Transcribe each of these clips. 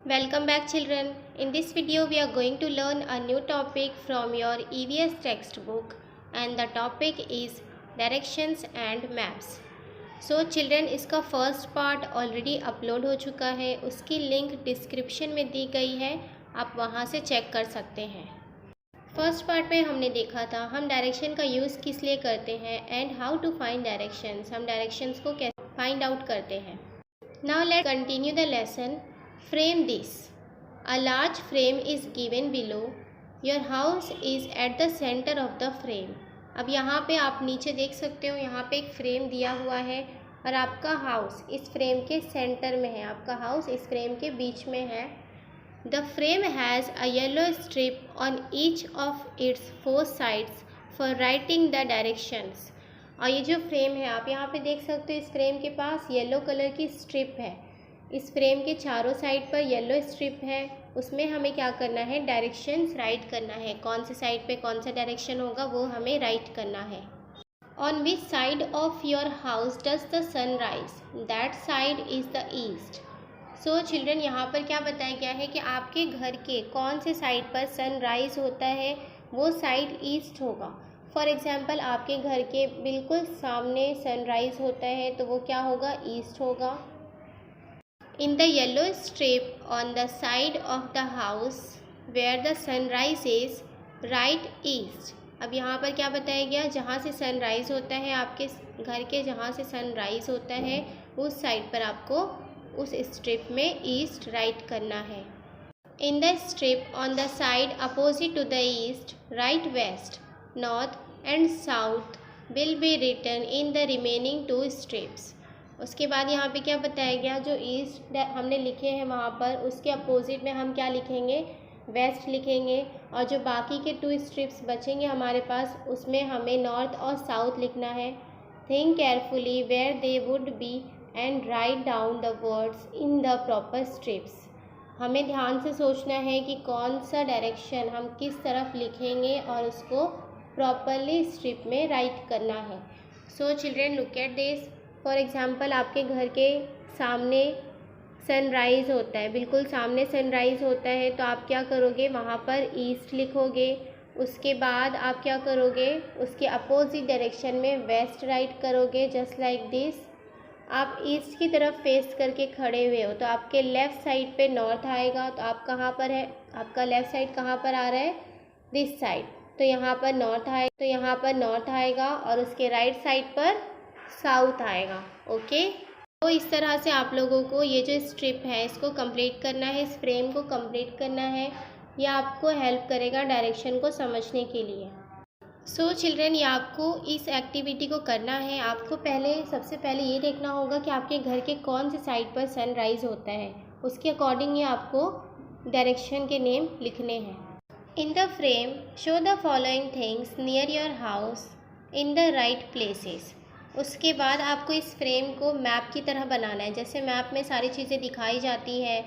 Welcome back children. In this video we are going to learn a new topic from your EVS textbook and the topic is directions and maps. So children इसका first part already upload हो चुका है, उसकी link description में दी गई है, आप वहाँ से चेक कर सकते हैं। फर्स्ट पार्ट में हमने देखा था हम डायरेक्शन का यूज़ किस लिए करते हैं and how to find directions, हम डायरेक्शंस को कैसे फाइंड आउट करते हैं। Now let's continue the lesson. Frame this. A large frame is given below. Your house is at the center of the frame. अब यहाँ पे आप नीचे देख सकते हो, यहाँ पे एक फ्रेम दिया हुआ है और आपका हाउस इस फ्रेम के सेंटर में है, आपका हाउस इस फ्रेम के बीच में है। The frame has a yellow strip on each of its four sides for writing the directions. और ये जो फ्रेम है आप यहाँ पे देख सकते हो, इस फ्रेम के पास येलो कलर की स्ट्रिप है। इस फ्रेम के चारों साइड पर येलो स्ट्रिप है, उसमें हमें क्या करना है, डायरेक्शंस राइट करना है। कौन से साइड पे कौन सा डायरेक्शन होगा वो हमें राइट करना है। On which side of your house does the sun rise, that side is the east. So children यहाँ पर क्या बताया गया है कि आपके घर के कौन से साइड पर सन राइज होता है, वो साइड ईस्ट होगा। फॉर एग्ज़ाम्पल आपके घर के बिल्कुल सामने सन राइज होता है तो वो क्या होगा, ईस्ट होगा। In the yellow strip on the side of the house where the sunrise is, right east. अब यहाँ पर क्या बताया गया, जहाँ से सनराइज़ होता है, आपके घर के जहाँ से सनराइज़ होता है उस साइड पर आपको उस स्ट्रिप में ईस्ट राइट करना है। In the strip on the side opposite to the east, right west, north and south will be written in the remaining two strips. उसके बाद यहाँ पे क्या बताया गया, जो ईस्ट हमने लिखे हैं वहाँ पर उसके अपोजिट में हम क्या लिखेंगे, वेस्ट लिखेंगे। और जो बाकी के टू स्ट्रिप्स बचेंगे हमारे पास उसमें हमें नॉर्थ और साउथ लिखना है। Think carefully where they would be and write down the words in the proper strips. हमें ध्यान से सोचना है कि कौन सा डायरेक्शन हम किस तरफ लिखेंगे और उसको प्रॉपरली स्ट्रिप में राइट करना है। सो children look at this. For example आपके घर के सामने सनराइज़ होता है, बिल्कुल सामने सनराइज़ होता है तो आप क्या करोगे, वहाँ पर ईस्ट लिखोगे। उसके बाद आप क्या करोगे, उसके अपोजिट डायरेक्शन में वेस्ट राइट करोगे, जस्ट लाइक दिस। आप ईस्ट की तरफ फेस करके खड़े हुए हो तो आपके लेफ़्ट साइड पे नॉर्थ आएगा, तो आप कहाँ पर है, आपका लेफ़्ट साइड कहाँ पर आ रहा है, दिस साइड। तो यहाँ पर नॉर्थ आएगा और उसके राइट साइड पर साउथ आएगा। ओके, तो इस तरह से आप लोगों को ये जो स्ट्रिप है इसको कंप्लीट करना है, इस फ्रेम को कंप्लीट करना है। ये आपको हेल्प करेगा डायरेक्शन को समझने के लिए। सो चिल्ड्रन, ये आपको इस एक्टिविटी को करना है। आपको सबसे पहले ये देखना होगा कि आपके घर के कौन से साइड पर सनराइज़ होता है, उसके अकॉर्डिंग ये आपको डायरेक्शन के नेम लिखने हैं। In the frame show the following things near your house in the right places. उसके बाद आपको इस फ्रेम को मैप की तरह बनाना है। जैसे मैप में सारी चीज़ें दिखाई जाती है,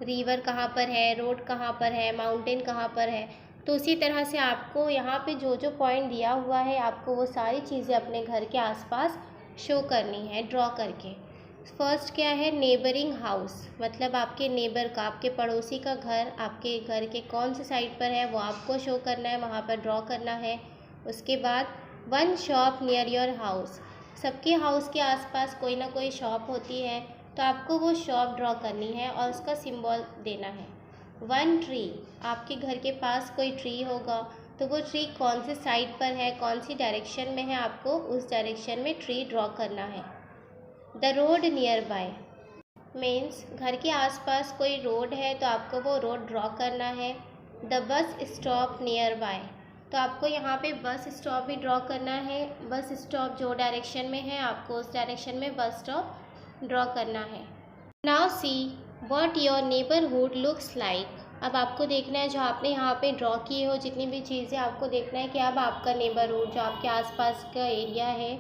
रिवर कहाँ पर है, रोड कहाँ पर है, माउंटेन कहाँ पर है, तो उसी तरह से आपको यहाँ पे जो जो पॉइंट दिया हुआ है आपको वो सारी चीज़ें अपने घर के आसपास शो करनी है ड्रॉ करके। फर्स्ट क्या है, नेबरिंग हाउस, मतलब आपके नेबर का, आपके पड़ोसी का घर आपके घर के कौन से साइड पर है वो आपको शो करना है, वहाँ पर ड्रॉ करना है। उसके बाद one shop near your house, सबके हाउस के आसपास कोई ना कोई शॉप होती है तो आपको वो शॉप ड्रॉ करनी है और उसका सिंबल देना है। वन ट्री, आपके घर के पास कोई ट्री होगा तो वो ट्री कौन से साइड पर है, कौन सी डायरेक्शन में है, आपको उस डायरेक्शन में ट्री ड्रॉ करना है। The road near by means घर के आसपास कोई रोड है तो आपको वो रोड ड्रॉ करना है। The bus stop near by, तो आपको यहाँ पे बस स्टॉप भी ड्रॉ करना है। बस स्टॉप जो डायरेक्शन में है आपको उस डायरेक्शन में बस स्टॉप ड्रॉ करना है। Now see what your neighbourhood looks like. अब आपको देखना है जो आपने यहाँ पे ड्रॉ किए हो जितनी भी चीज़ें, आपको देखना है कि अब आपका नेबरहुड जो आपके आसपास का एरिया है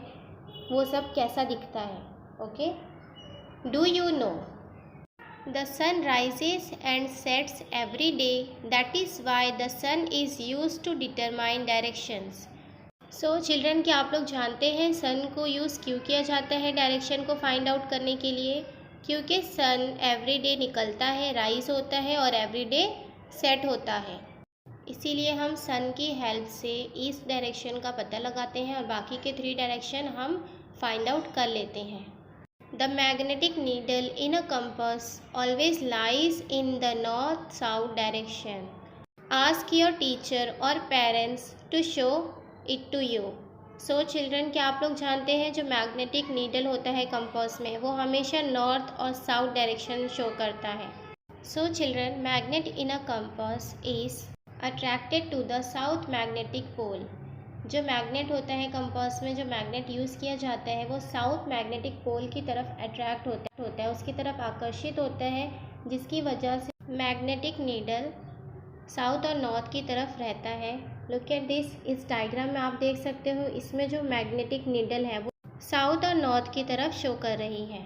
वो सब कैसा दिखता है। Okay, do you know the sun rises and sets every day, that is why the sun is used to determine directions. So children, क्या आप लोग जानते हैं सन को यूज़ क्यों किया जाता है डायरेक्शन को फाइंड आउट करने के लिए? क्योंकि सन एवरी डे निकलता है, राइज होता है और एवरी डे सेट होता है, इसीलिए हम सन की हेल्प से ईस्ट डायरेक्शन का पता लगाते हैं और बाकी के 3 डायरेक्शन हम फाइंड आउट कर लेते हैं। The magnetic needle in a compass always lies in the north south direction. Ask your teacher और parents to show it to you. So children, क्या आप लोग जानते हैं जो मैग्नेटिक नीडल होता है कंपास में, वो हमेशा नॉर्थ और साउथ डायरेक्शन शो करता है। So children, magnet in a compass is attracted to the south magnetic pole. जो मैग्नेट होता है कंपास में, जो मैग्नेट यूज़ किया जाता है वो साउथ मैग्नेटिक पोल की तरफ अट्रैक्ट होता है, उसकी तरफ आकर्षित होता है, जिसकी वजह से मैग्नेटिक नीडल साउथ और नॉर्थ की तरफ रहता है। लुक एट दिस, इस डायग्राम में आप देख सकते हो, इसमें जो मैग्नेटिक नीडल है वो साउथ और नॉर्थ की तरफ शो कर रही है।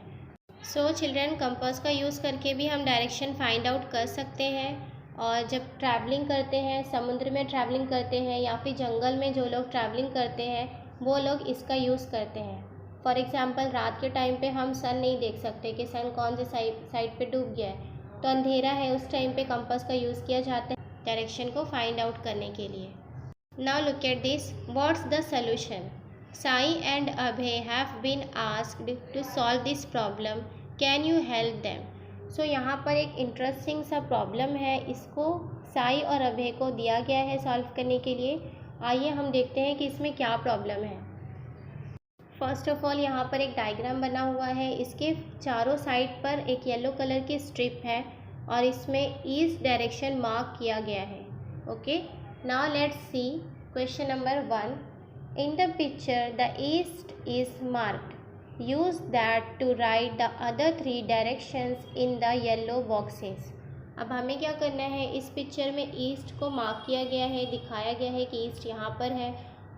सो चिल्ड्रन, कंपास का यूज़ करके भी हम डायरेक्शन फाइंड आउट कर सकते हैं। और जब ट्रैवलिंग करते हैं, समुद्र में ट्रैवलिंग करते हैं या फिर जंगल में जो लोग ट्रैवलिंग करते हैं वो लोग इसका यूज़ करते हैं। फॉर एग्ज़ाम्पल, रात के टाइम पे हम सन नहीं देख सकते कि सन कौन से साइड पे डूब गया है, तो अंधेरा है, उस टाइम पे कंपास का यूज़ किया जाता है डायरेक्शन को फाइंड आउट करने के लिए। Now look at this, what's the solution? Sai and Abhay have been asked to solve this problem, can you help them? So यहाँ पर एक इंटरेस्टिंग सा प्रॉब्लम है, इसको साई और अभय को दिया गया है सॉल्व करने के लिए। आइए हम देखते हैं कि इसमें क्या प्रॉब्लम है। फर्स्ट ऑफ ऑल, यहाँ पर एक डायग्राम बना हुआ है, इसके चारों साइड पर एक येलो कलर की स्ट्रिप है और इसमें ईस्ट डायरेक्शन मार्क किया गया है। Okay, now let's C question number 1। In the picture the east is marked, use that to write the other 3 directions in the yellow boxes। अब हमें क्या करना है, इस पिक्चर में ईस्ट को मार्क किया गया है, दिखाया गया है कि ईस्ट यहाँ पर है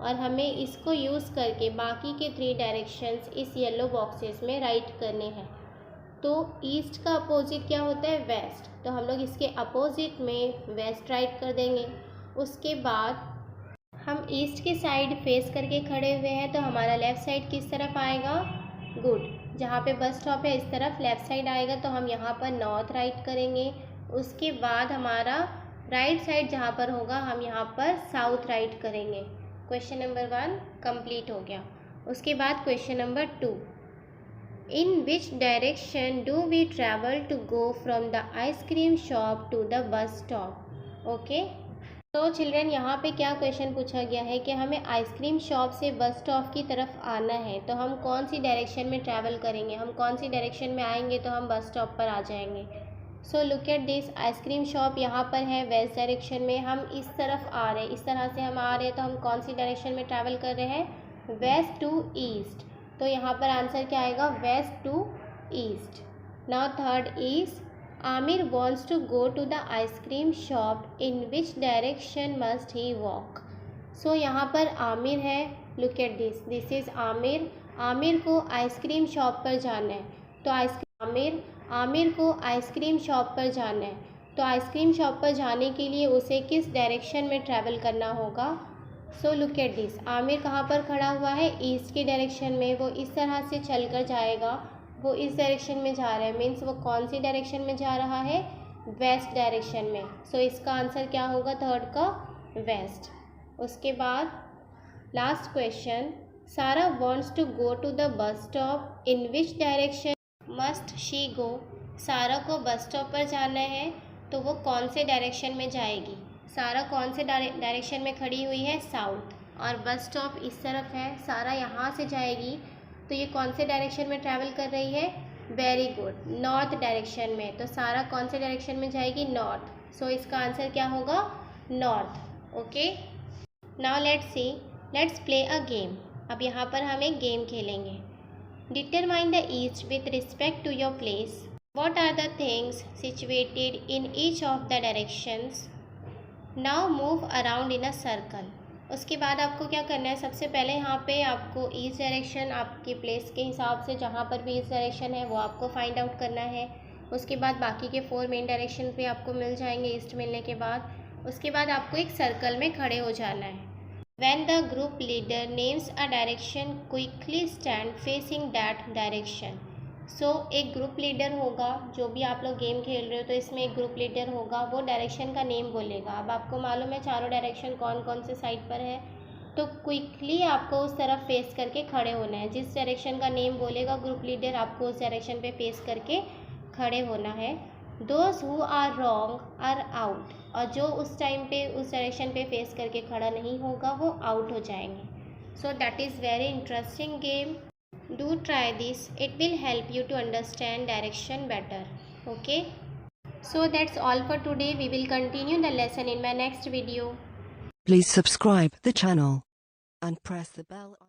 और हमें इसको यूज़ करके बाकी के 3 डायरेक्शंस इस येलो बॉक्सेस में राइट करने हैं। तो ईस्ट का अपोजिट क्या होता है? वेस्ट, तो हम लोग इसके अपोजिट में वेस्ट राइट कर देंगे। उसके बाद हम ईस्ट की साइड फेस करके खड़े हुए हैं, तो हमारा लेफ़्ट साइड किस तरफ आएगा? गुड, जहाँ पे बस स्टॉप है इस तरफ लेफ़्ट साइड आएगा, तो हम यहाँ पर नॉर्थ राइट करेंगे। उसके बाद हमारा राइट साइड जहाँ पर होगा हम यहाँ पर साउथ राइट करेंगे। क्वेश्चन नंबर 1 कंप्लीट हो गया। उसके बाद question number 2, in which direction do we travel to go from the ice cream shop to the bus stop? Okay, तो चिल्ड्रन, यहाँ पे क्या क्वेश्चन पूछा गया है कि हमें आइसक्रीम शॉप से बस स्टॉप की तरफ आना है, तो हम कौन सी डायरेक्शन में ट्रैवल करेंगे, हम कौन सी डायरेक्शन में आएंगे तो हम बस स्टॉप पर आ जाएंगे। So look at this, ice cream shop यहाँ पर है वेस्ट डायरेक्शन में, हम इस तरफ आ रहे हैं, इस तरह से हम आ रहे हैं, तो हम कौन सी डायरेक्शन में ट्रैवल कर रहे हैं? वेस्ट टू ईस्ट, तो यहाँ पर आंसर क्या आएगा? West to east. Now third is, Amir wants to go to the ice cream shop. In which direction must he walk? So यहाँ पर आमिर है, look at this, this is Aamir. Aamir को ice cream shop पर जाना है, तो आमिर को आइसक्रीम शॉप पर जाना है, तो आइसक्रीम शॉप पर जाने के लिए उसे किस डायरेक्शन में ट्रैवल करना होगा? So look at this, Aamir कहाँ पर खड़ा हुआ है? ईस्ट की डायरेक्शन में, वो इस तरह से चल कर जाएगा, वो इस डायरेक्शन में जा रहा है, मीन्स वो कौन सी डायरेक्शन में जा रहा है? वेस्ट डायरेक्शन में। सो इसका आंसर क्या होगा? थर्ड का वेस्ट। उसके बाद last question, Sara wants to go to the bus stop, in which direction must she go? Sara को बस स्टॉप पर जाना है, तो वो कौन से डायरेक्शन में जाएगी? सारा कौन से डायरेक्शन में खड़ी हुई है? साउथ, और बस स्टॉप इस तरफ है, सारा यहाँ से जाएगी, तो ये कौन से डायरेक्शन में ट्रैवल कर रही है? वेरी गुड, नॉर्थ डायरेक्शन में, तो सारा कौन से डायरेक्शन में जाएगी? नॉर्थ। सो इसका आंसर क्या होगा? North. Okay, now let's see, let's play a game. अब यहाँ पर हम एक गेम खेलेंगे। Determine the east with respect to your place. What are the things situated in each of the directions? Now move around in a circle. उसके बाद आपको क्या करना है? सबसे पहले यहाँ पे आपको ईस्ट डायरेक्शन आपके प्लेस के हिसाब से जहाँ पर भी ईस्ट डायरेक्शन है वो आपको फाइंड आउट करना है। उसके बाद बाकी के 4 मेन डायरेक्शन पे आपको मिल जाएंगे ईस्ट मिलने के बाद। उसके बाद आपको एक सर्कल में खड़े हो जाना है। When the group leader names a direction, quickly stand facing that direction. So एक ग्रुप लीडर होगा, जो भी आप लोग गेम खेल रहे हो तो इसमें एक ग्रुप लीडर होगा, वो डायरेक्शन का नेम बोलेगा। अब आपको मालूम है चारों डायरेक्शन कौन कौन से साइड पर है, तो क्विकली आपको उस तरफ फेस करके खड़े होना है। जिस डायरेक्शन का नेम बोलेगा ग्रुप लीडर, आपको उस डायरेक्शन पे फेस करके खड़े होना है। Those who are wrong are out, और जो उस टाइम पे उस डायरेक्शन पे फेस करके खड़ा नहीं होगा वो आउट हो जाएंगे। So that is very interesting game. Do try this, it will help you to understand direction better. Okay, so that's all for today. We will continue the lesson in my next video. Please subscribe the channel and press the bell.